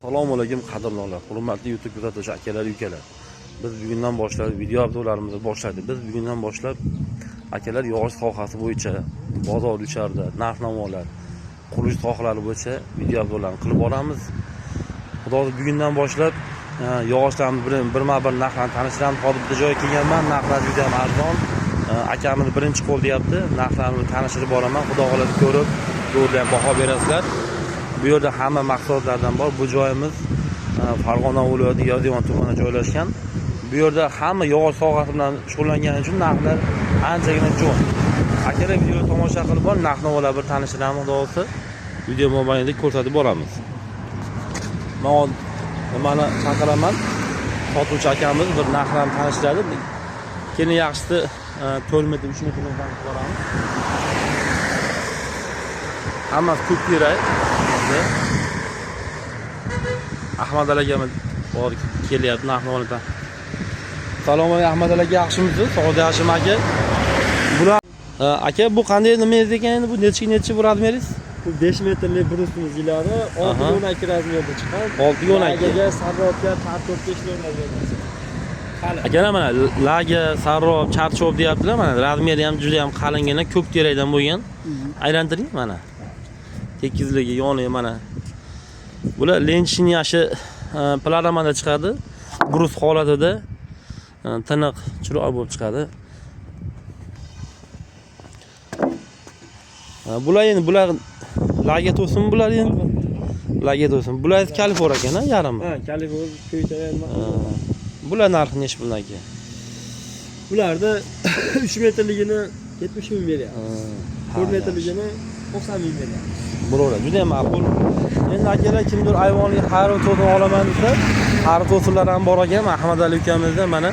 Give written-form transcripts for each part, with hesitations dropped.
Assalomu alaykum qadrlilar, hurmatli YouTube kuzatuvchi akalar, ukalar. Biz bugundan boshlab video obzorlarimizni boshladik. Biz bugundan boshlab akalar yog'och sohasi bo'yicha, bozor ucharda, narx-navolar, qurilish sohalari bo'yicha video obzorlarni qilib boramiz. Xudo bugundan boshlab yog'ochlarni birma-bir narxlarni tanishtiramiz. Hozir bitta joyga kelganman, narxlar juda ham arzon. Akamiz birinchi qo'l deyapti. Narxlarni tanishtirib boraman. Xudo xohlasa ko'rib, ham baho berasizlar. Bu yerda hamma mahsulotlardan bor. Bu joyimiz Farg'ona viloyati Yozyovon tumanida joylashgan. Bu yerda hamma yog'och sohasi bilan shug'ullangani uchun narxlar anchagina jo'n. Akalar videoni tomosha qilib bor, narx-navolar bir tanishtiramiz, xudo xohlasa. Video mobaynida ko'rsatib boramiz. Mana chaqiraman. Sotuvchi akamiz bir narxlarni tanishtiradi. Keyin yaxshisi 4 metr, 3 metrdan tanishib boramiz. Hammasi ko'p kerak. Ahmad akamiz bor kelyapti narx-navolardan. Salom alaykum Ahmad aka, yaxshimisiz? Sog'lik yaxshim aka. Bular aka bu qanday nimangiz ekan endi bu necha bu razmeringiz? Bu 5 metrlik brusimiz ilari 6-12 razmerda chiqqan. 6-12 ga sarrobga, tartobga ishlayveradi. Aka mana laga, sarrob, charchob deyaptilar. Mana razmeri ham juda ham qalingina, ko'k terakdan bo'lgan. Aylantiring mana. Tekizligi, yoni mana. Bular lenchning yashi panoramada chiqadi. Brus holatida tiniq, chiroyli bo'lib chiqadi. Bular laga to'sin bular endi. Laga to'sin. Bular kalifor ekan-a, yarim. Ha, kalifor ko'ytaverma. Bular narxi necha puldan aka? Bularda 3 metrligini 70 ming beryapmiz. 4 metrligini 90 ming beryapmiz. Birovlar juda ham ma'qul. Endi akalar kimdir ayvonga qari to'sin olaman desa, qari to'sinlar ham bor ekan. Ahmad Ali ukamizdan mana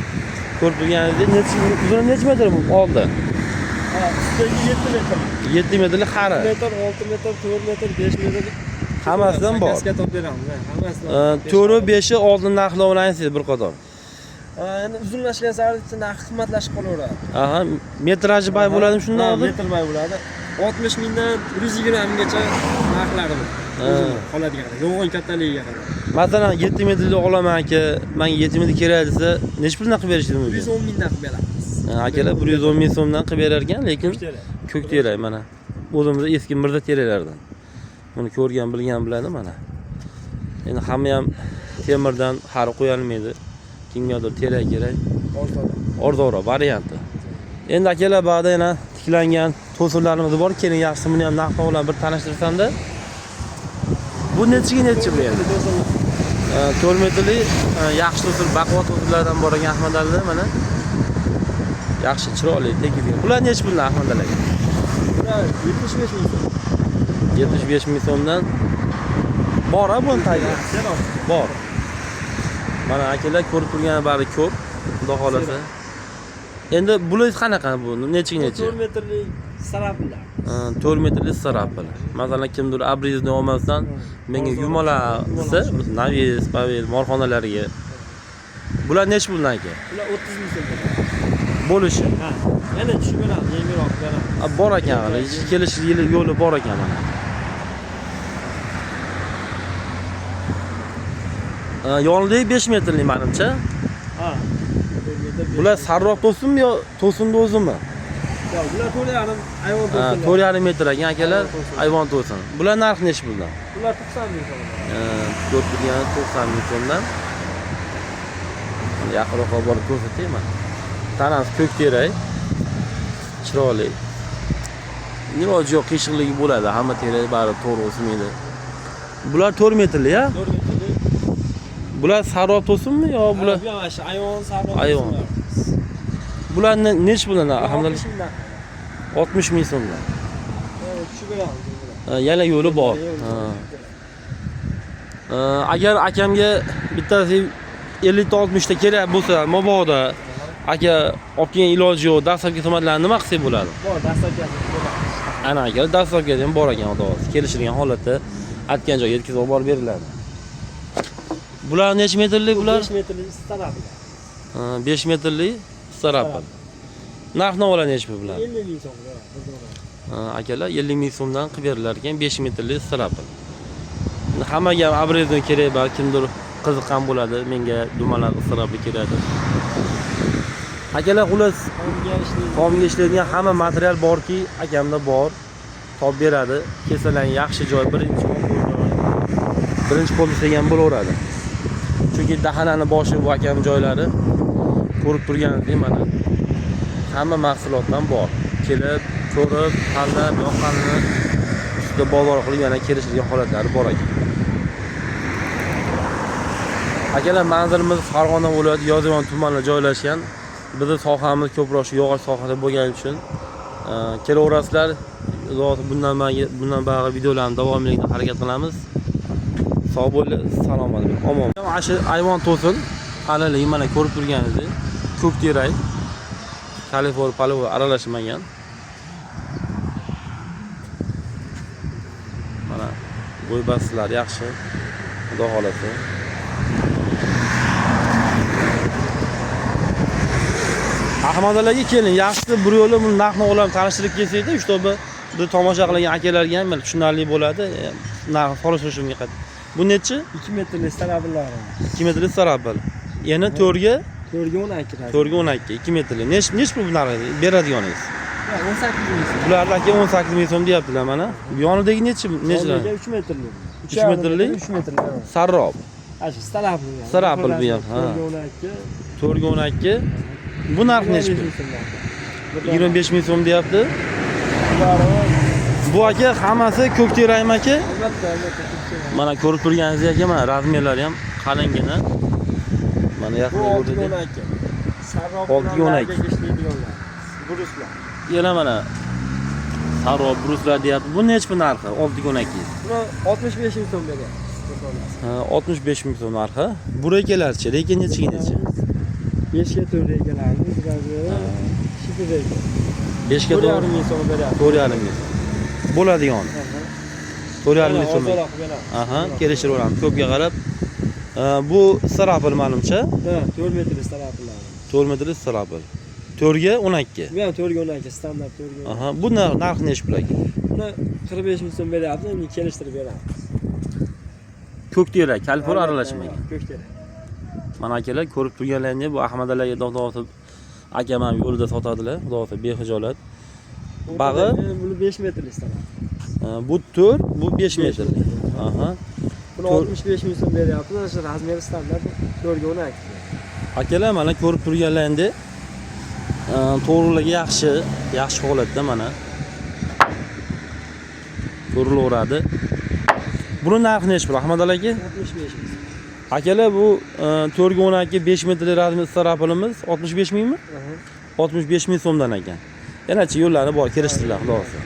ko'rib turganingizdek, uzuni necha metr bu oldi? Ha, ustidagi 7 metr. 7 metrlik qari. 1 metr, 6 metr, 4 metr, 5 metr. Hammasidan bor. Sakasga top beramiz, hammasidan. 4, 5, oldin narxlovlanasiz bir qator. Endi uzunlashgan sari narxi qimmatlashib qolaveradi. Aha, metraji bay bo'ladimi shundan hozir? Metr bay bo'ladi. 60 mingdan 120 minggacha narxlari bor. Qoladigan yo'g'on kattaligiga qarab. Masalan 7 metrli olaman aka, menga 7 metr kerak desa, necha puldan qilib berishingiz mumkin? 110 mingdan qilib beramiz. Akalar 110 ming so'mdan qilib berar ekan, lekin ko'k terak mana. O'zimiz eski mirza teraklardan. Buni ko'rgan, bilgan biladi mana. Endi hamma ham temirdan xari qo'yolmaydi. Kimgadir terak kerak. Arzonroq varianti. Endi akalar ba'da yana tiklangan to'sinlarimiz bor. Keling yaxshisi buni ham narx-navolar bir tanishtirsam-da. Bu necha bu endi? 4 metrli yaxshi to'sin, baquvvat to'sinlardan bor ekan Ahmad Ali mana. Yaxshi, chiroyli, tekizga. Bular necha puldan Ahmad Ali aka? Bular 75 ming so'm. 75 ming so'mdan bor-a buni tagi. Bor. Mana akalar ko'rib turgani bari ko'p. Xudo xolasa. Endi bular qanaqa bu? Necha? 4 metrlik saraplar. 4 metrli saraplar. Masalan, kimdir abrizni olmasdan menga yumolar desa, naviz, pavel, morxonalariga. Bular necha puldan aka? Bular 30 ming so'm. Bo'lishi. Ha. Yana tushib beramiz, yengilroq beramiz. Bor ekan, kelish yo'li bor ekan mana. Yonidagi 5 metrli menimcha. Ha. Bular sarroq to'sinmi yo to'sinni o'zimi? Yo'q, bular 4,5 ayvon to'sin. 4,5 metr ekan akalar, ayvon to'sin. Bular narxi necha puldan? Bular 90 ming so'm. 4 bilgan 90 ming so'mdan. Yaqinroq borib ko'rsatayman. Tanasi ko'k terak. Chiroyli. Iloji yo'q, qiyshiqligi bo'ladi. Hamma terak bari to'g'ri o'smaydi. Bular 4 metrli, ya? 4 metrlik. Bular sarroq to'sinmi yo bular? Yo'q, mana shu ayvon sarroq. Ayvon. Bular necha puldan? Alhamdulillah. 60 ming so'mdan. Tushib beramiz. Yana yo'li bor. Agar akamga bittasi 50-60 ta kerak bo'lsa, mabodo aka olib kelgan iloji yo'q, dastlabki xizmatlarni nima qilsak bo'ladi? Bor, dastlabki. Ana aka, dastlabki ham bor ekan, xudo xohlasa. Kelishilgan holatda aytgan joyga yetkazib olib beriladi. Bular necha metrlik bular? 5 metrlik staraplar. 5 metrlik staraplar. Narx-navolar necha bular? 50 ming so'm. Akalar 50 ming so'mdan qilib berilar ekan 5 metrli staraplar. hammaga ham abrezon kerak bor, kimdir qiziqqan bo'ladi, menga dumalar istirobli kerak. Akalar, xullas tomga ishlaydigan hamma material borki, akamda bor. Topib beradi. Kelsalar yaxshi joy, birinchi qo'l degan bo'laveradi. Chunki Dahanani boshi bu akam joylari ko'rib turganingizdek mana hamma mahsulotdan bor. Kelib, ko'rib, tanlab, yoqqanini ustida bozor qilib yana kelishadigan holatlari bor ekan. Akalar, manzilimiz Farg'ona viloyati Yozyovon tumanida joylashgan. Bizning sohamiz ko'proq shu yog'och sohasida bo'lgani uchun kelaverasizlar. Bundan bag'ri videolarni davomiylikda harakat qilamiz. Sog' bo'linglar, salomat bo'ling, omon. Mana ayvon to'sin, qalinlik mana ko'rib turganingizdek, ko'k terak, kalifor, palov aralashmagan. Mana bo'y-bastlar yaxshi. Xudo xolasa. Ahmadalaga keling, yaxshisi bir yo'li buni narxni olam tanishtirib kelsak-da, ushtobi biz tomosha qilgan akalarga ham tushunarli bo'ladi. Narx solishishimga qat. Bu nechi? 2 metrli starabillar. 2 metrli starabil. Yana 4 ga 12. 4 ga 12, 2 metrli. Nech pul bu narxi beradiganingiz? 18 ming so'm. Bulardagi 18 ming so'm deyaptilar mana. Bu yonidagi nechi? 3 metrli. 3 metrli? 3 metrli. Sarrob. Ashi starabil. Starabil bu ham. 4 ga 12. Bu narx nechi pul? 25 ming so'm deyapti. Bu aka hammasi ko'k terakmi aka? Albatta. Mana ko'rib turganingizdek aka, mana razmerlari ham qalingina. Mana yaqin ko'rdingiz. 6 ishlaydiganlar. Bruslar. Yana mana sarrob bruslar deyapti. Bu nechi pul narxi? 6 ga 12. Buni 65 ming so'm beryapti. 65 ming so'm narxi. Bu rekalarchi, lekin nechiga? 5 ga 4 rekalarni shifr. 5 ga 4 ming so'm beryapti. 4,5 ming. Bo'ladigan. 4,5 ming so'm. Aha, kelishiraveramiz. Ko'pga qarab. Bu starabil menimcha. Ha, 4 metrli starabillar. 4 metrli starabil. 4 ga 12. Bu ham 4 ga 12 standart 4 ga. Aha, bu narxi nechi pul aka? Buni 45 ming so'm beryapti, endi kelishtirib beramiz. Ko'k terak, kalifor aralashmagan. Ko'k terak. Mana akalar ko'rib turganlaringiz bu Ahmadalaga Xudo akam ham yo'lida sotadilar. Xudo behijolat. Bag'i buni 5 metrli starabil. Bu 4, bu 5 metrli. Aha. Buni 65 ming so'm beryapti, o'sha razmeri standart 4 ga 12. Akalar mana ko'rib turganlaringiz to'g'riligi yaxshi holatda mana. Ko'rilaveradi. Buni narxi nechi pul Ahmadal aka? 65 ming. Akalar bu 4 ga 12 5 metrli razmer starabilimiz 65 mingmi? 65 ming so'mdan ekan. Yanachi yo'llari bor, kelishtirlar xudo xolasa.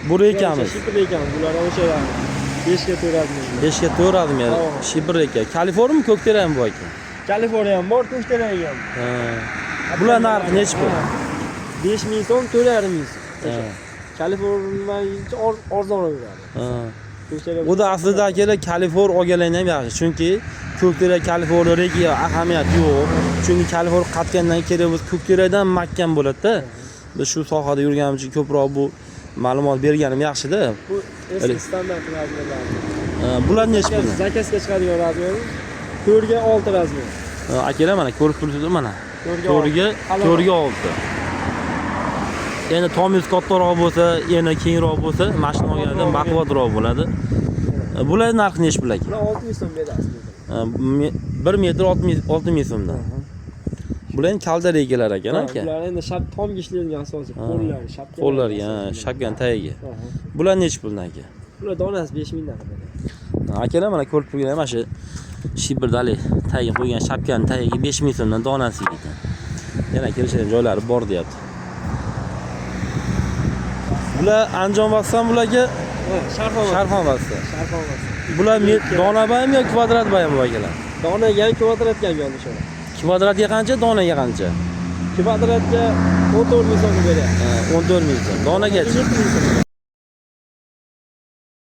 Bu rekamiz. Shifr rekamiz. Bular o'sha 5 ga 4 razmer. 5 ga 4 razmer. Shifr reka. Kaliformi ko'k terakmi bu aka? Kaliforniya ham bor, ko'k terak ham. Bular narxi nechi pul? 5 ming so'm, 4,5 ming so'm. Kaliforniya arzonroq yuradi. Bu da aslida akalar kalifor olganlar ham yaxshi. Chunki ko'k terak kalifor rekiga ahamiyat yo'q. Chunki kalifor qatgandan kerak biz ko'k terakdan mahkam bo'ladi-da. Biz shu sohada yurganimiz uchun ko'proq bu ma'lumot berganim yaxshi-da. Bu eski standart razmerlar. Bular nechi pul? Zakazga chiqadigan razmer 4 ga 6 razmer. Akalar mana ko'rib turibsizlar mana. 4 ga 6. Endi tomiz kattaroq bo'lsa, yana kengroq bo'lsa, mashina olganidan baquvvatroq bo'ladi. Bular narxi nechi pul aka? Bular 6 ming so'm berasiz. 1 metr 6 ming so'mdan. Bular endi kalda regalar ekan aka. Bular endi tomga ishlaydigan asosi qo'llari, shapka. Qo'llariga, shapkan tagiga. Bular nechi puldan aka? Bular donasi 5 mingdan beradi. Akalar mana ko'rib turgan mana shu shibirdali tagiga qo'ygan shapkan tagiga 5 ming so'mdan donasi ekan. Yana kelishadigan joylari bor deyapti. Bular Andijon vassan bularga Sharxon vassa. Bular dona baymi yoki kvadrat baymi bu akalar? Donaga ham kvadratga ham yondashadi. Kvadratga qancha, donaga qancha? Kvadratga 14 ming so'm beryapti. 14 ming so'm. Donaga-chi?